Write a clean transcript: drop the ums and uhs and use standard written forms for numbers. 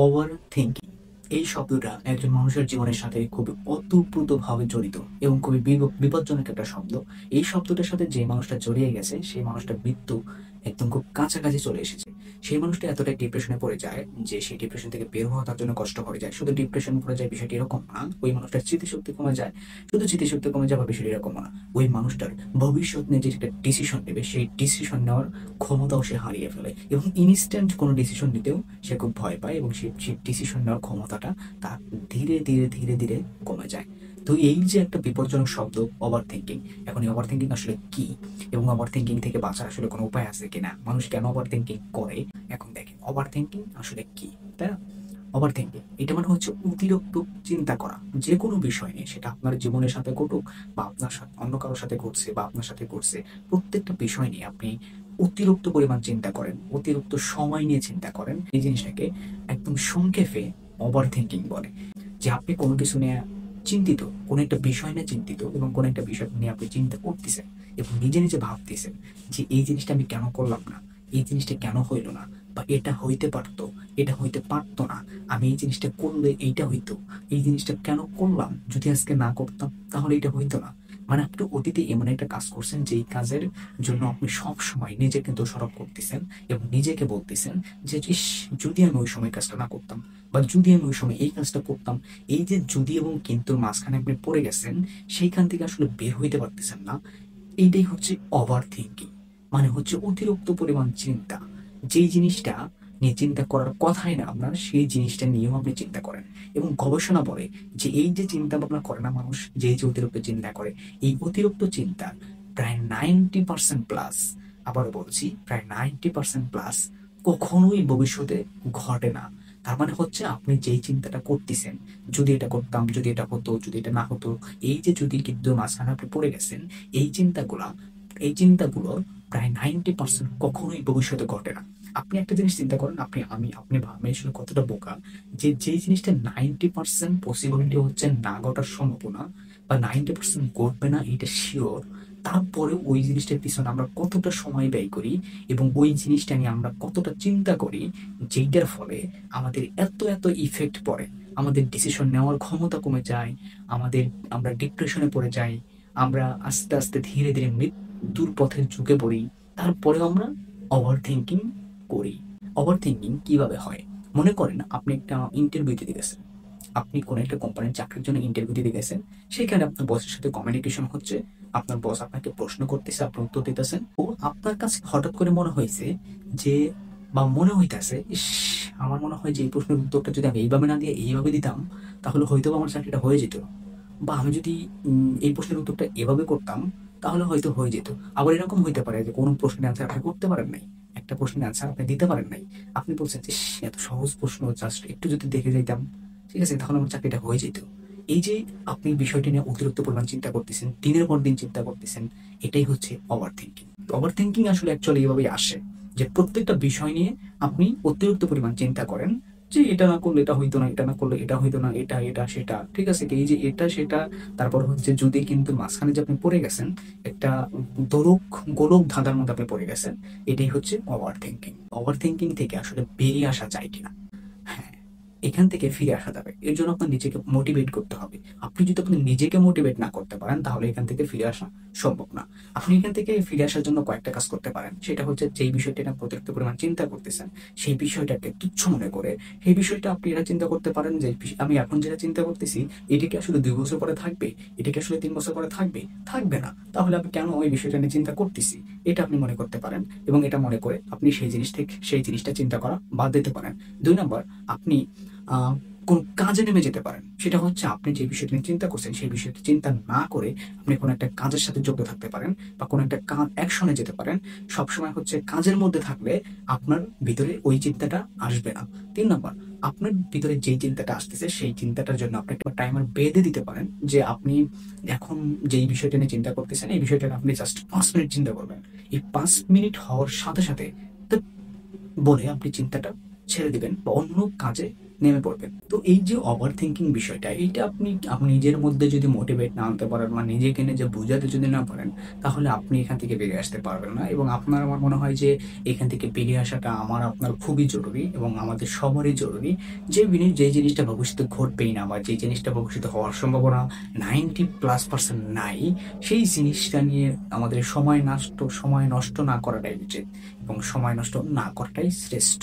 Over thinking এই শব্দটা একজন মানুষের জীবনের সাথে খুবই ওতপ্রোতভাবে জড়িত এবং খুবই বিপজ্জনক একটা শব্দ। এই শব্দটার সাথে যে মানুষটা জড়িয়ে গেছে সেই মানুষটার মৃত্যু একদম খুব কাছাকাছি চলে এসেছে। সেই মানুষটা এতটাই ডিপ্রেশনে পড়ে যায় যে সেই ডিপ্রেশন থেকে বের হওয়া তার জন্য কষ্ট হয়ে যায়। শুধু ডিপ্রেশন পড়ে যায় বিষয়টি এরকম না, ওই মানুষটার স্মৃতিশক্তি কমে যায়। শুধু স্মৃতিশক্তি কমে যাওয়ার বিষয়টি এরকম না, ওই মানুষটার ভবিষ্যৎ নিয়ে যে একটা ডিসিশন নেবে সেই ডিসিশন নেওয়ার ক্ষমতাও সে হারিয়ে ফেলে এবং ইনস্ট্যান্ট কোনো ডিসিশন নিতেও সে খুব ভয় পায় এবং সেই ডিসিশন নেওয়ার ক্ষমতাটা তার ধীরে ধীরে ধীরে ধীরে কমে যায়। তো এই যে একটা বিপজ্জনক শব্দ ওভার থিঙ্কিং, এখন এই ওভার থিঙ্কিং আসলে কি এবং ওভার থিঙ্কিং থেকে বাঁচার আসলে কোনো উপায় আছে কিনা, মানুষ কেন ওভার থিঙ্কিং করে? এখন দেখেন ওভার থিঙ্কিং আসলে কি, তাই না? ওভার থিঙ্কিং এটা মানে হচ্ছে অতিরিক্ত চিন্তা করা যে কোনো বিষয় নিয়ে, সেটা আপনার জীবনের সাথে ঘটুক বা আপনার সাথে অন্য কারোর সাথে ঘটছে বা আপনার সাথে ঘটছে, প্রত্যেকটা বিষয় নিয়ে আপনি অতিরিক্ত পরিমাণ চিন্তা করেন, অতিরিক্ত সময় নিয়ে চিন্তা করেন। এই জিনিসটাকে একদম সংক্ষেপে ওভার থিঙ্কিং বলে। যে আপনি কোনো কিছু নিয়ে চিন্তিত, কোনো একটা বিষয় নিয়ে চিন্তিত এবং কোনো একটা বিষয় নিয়ে আপনি চিন্তা করতেছেন এবং নিজে নিজে ভাবতেছেন যে এই জিনিসটা আমি কেন করলাম না, এই জিনিসটা কেন হইলো না, বা এটা হইতে পারতো, এটা হইতে পারতো না, আমি এই জিনিসটা করলে এইটা হইতো, এই জিনিসটা কেন করলাম, যদি আজকে না করতাম তাহলে এটা হইতো না। মানে আপনি অতীতে এমন একটা কাজ করছেন যেই কাজের জন্য আপনি সব সময় নিজেকে দোষারোপ করতেছেন এবং নিজেকে বলতেছেন যে ইস, যদি আমি ওই সময় কাজটা না করতাম বা যদি আমি ওই সময় এই কাজটা করতাম। এই যে যদি এবং কিন্তু মাঝখানে আপনি পড়ে গেছেন, সেইখান থেকে আসলে বের হইতে পারতেছেন না। এইটাই হচ্ছে ওভার থিঙ্কিং, মানে হচ্ছে অতিরিক্ত পরিমাণ চিন্তা। যেই জিনিসটা নিয়ে চিন্তা করার কথাই না আপনার, সেই জিনিসটা নিয়েও আপনি চিন্তা করেন। এবং গবেষণা বলে যে এই যে চিন্তা ভাবনা করে না মানুষ, যে যে অতিরিক্ত চিন্তা করে, এই অতিরিক্ত চিন্তার প্রায় 90% প্লাস, আবার বলছি প্রায় 90% প্লাস কখনোই ভবিষ্যতে ঘটে না। তার মানে হচ্ছে আপনি যেই চিন্তাটা করতেছেন, যদি এটা করতাম, যদি এটা হতো, যদি এটা না হতো, এই যে যদি কিন্তু মাঝখানে আপনি পড়ে গেছেন, এই চিন্তাগুলা, এই চিন্তাগুলোর প্রায় 90% কখনোই ভবিষ্যতে ঘটে না। আপনি একটা জিনিস চিন্তা করেন, আপনি ভাবেন আসলে কতটা বোকা, যে যেই জিনিসটা 90% পসিবিলিটি হচ্ছে না ঘটার সম্ভাবনা বা 90% ঘটবে না এটা শিওর, তারপরেও ওই জিনিসটার পিছনে আমরা কতটা সময় ব্যয় করি এবং ওই জিনিসটা নিয়ে আমরা কতটা চিন্তা করি, যেইটার ফলে আমাদের এত এত ইফেক্ট পড়ে। আমাদের ডিসিশন নেওয়ার ক্ষমতা কমে যায়, আমরা ডিপ্রেশনে পড়ে যাই, আমরা আস্তে আস্তে ধীরে ধীরে মৃত্যুর পথে ঝুঁকে পড়ি। তারপরেও আমরা ওভার থিঙ্কিং করি। ওভার থিঙ্কিং কিভাবে হয়? মনে করেন আপনি একটা ইন্টারভিউ দিতে গেছেন, আপনি কোনো একটা কোম্পানির চাকরির জন্য ইন্টারভিউ দিতে গেছেন। সেখানে আপনার বসের সাথে কমিউনিকেশন হচ্ছে, আপনার বস আপনাকে প্রশ্ন করতেছে, আপনি উত্তর দিতেছেন। ও আপনার কাছে হঠাৎ করে মনে হয়েছে যে, বা মনে হইতেছে ইস, আমার মনে হয় যে এই প্রশ্নের উত্তরটা যদি আমি এইভাবে না দিয়ে এইভাবে দিতাম তাহলে হয়তো আমার চাকরিটা হয়ে যেত। বা আমি যদি এই প্রশ্নের উত্তরটা এভাবে করতাম তাহলে হয়তো হয়ে যেত। আবার এরকম হইতে পারে যে কোনো প্রশ্নের অ্যান্সার আপনি করতে পারেন নাই, একটা প্রশ্নের অ্যান্সার আপনি দিতে পারেন নাই। আপনি বলছেন যে এত সহজ প্রশ্ন, জাস্ট একটু যদি দেখে যাইতাম, ঠিক আছে, তাহলে আমার চাকরিটা হয়ে যেত। এই যে আপনি বিষয়টি নিয়ে অতিরিক্ত পরিমাণ চিন্তা করতেছেন, দিনের পর দিন চিন্তা করতেছেন, এটাই হচ্ছে ওভার থিঙ্কিং। ওভার থিঙ্কিং আসলে অ্যাকচুয়ালি এইভাবেই আসে যে প্রত্যেকটা বিষয় নিয়ে আপনি অতিরিক্ত পরিমাণ চিন্তা করেন, যে এটা না করলে এটা হইতো না, এটা না করলে এটা হইতো না, এটা এটা সেটা, ঠিক আছে, এই যে এটা সেটা, তারপর হচ্ছে যদি কিন্তু মাঝখানে যে আপনি পড়ে গেছেন একটা গোলক ধাঁধার মধ্যে আপনি পড়ে গেছেন, এটাই হচ্ছে ওভার থিঙ্কিং। ওভার থিঙ্কিং থেকে আসলে বেরিয়ে আসা যায় কিনা? হ্যাঁ, এখান থেকে ফিরে আসা যাবে। এর জন্য আপনার নিজেকে মোটিভেট করতে হবে। আপনি যদি আপনি নিজেকে মোটিভেট না করতে পারেন তাহলে এখান থেকে ফিরে আসা সম্ভব না। আপনি এখান থেকে ফিরে আসার জন্য কয়েকটা কাজ করতে পারেন। সেটা হচ্ছে যেই বিষয়টা না অতিরিক্ত পরিমাণ চিন্তা করতেছেন, সেই বিষয়টাকে তুচ্ছ মনে করে সেই বিষয়টা আপনি এটা চিন্তা করতে পারেন যে আমি এখন যেটা চিন্তা করতেছি এটা কি আসলে 2 বছর পরে থাকবে, এটা কি আসলে 3 বছর পরে থাকবে? থাকবে না, তাহলে আমি কেন ওই বিষয়টা নিয়ে চিন্তা করতেছি, এটা আপনি মনে করতে পারেন। এবং এটা মনে করে আপনি সেই জিনিসটা চিন্তা করা বাদ দিতে পারেন। 2 নম্বর, আপনি আহ কোন কাজে নেমে যেতে পারেন। সেটা হচ্ছে আপনি যে বিষয়টি নিয়ে চিন্তা করছেন সেই বিষয়টি চিন্তা না করে আপনি কোনো একটা কাজের সাথে যুক্ত থাকতে পারেন বা কোনো একটা কাজ অ্যাকশনে যেতে পারেন। সবসময় হচ্ছে কাজের মধ্যে থাকলে আপনার ভিতরে ওই চিন্তাটা আসবে না। 3 নম্বর, আপনার ভিতরে যেই চিন্তাটা আসতেছে সেই চিন্তাটার জন্য আপনি একটা টাইমার বেঁধে দিতে পারেন, যে আপনি এখন যেই বিষয়টা নিয়ে চিন্তা করতেছেন এই বিষয়টা আপনি জাস্ট 5 মিনিট চিন্তা করবেন। এই 5 মিনিট হওয়ার সাথে সাথে বলে আপনি চিন্তাটা ছেড়ে দিবেন বা অন্য কাজে নেমে পড়বেন। তো এই যে ওভার থিংকিং বিষয়টা, এইটা আপনি নিজের মধ্যে যদি মোটিভেট না আনতে পারেন বা নিজেকে নিজে বুঝাতে যদি না পারেন, তাহলে আপনি এখান থেকে বেরিয়ে আসতে পারবেন না। এবং আমার মনে হয় যে এখান থেকে বেরিয়ে আসাটা আপনার খুবই জরুরি এবং আমাদের সবারই জরুরি। যে জিনিসটা ভবিষ্যতে ঘটবেই না বা যে জিনিসটা ভবিষ্যতে হওয়ার সম্ভাবনা 90+% নাই, সেই জিনিসটা নিয়ে আমাদের সময় নষ্ট না করাটাই উচিত এবং সময় নষ্ট না করাটাই শ্রেষ্ঠ।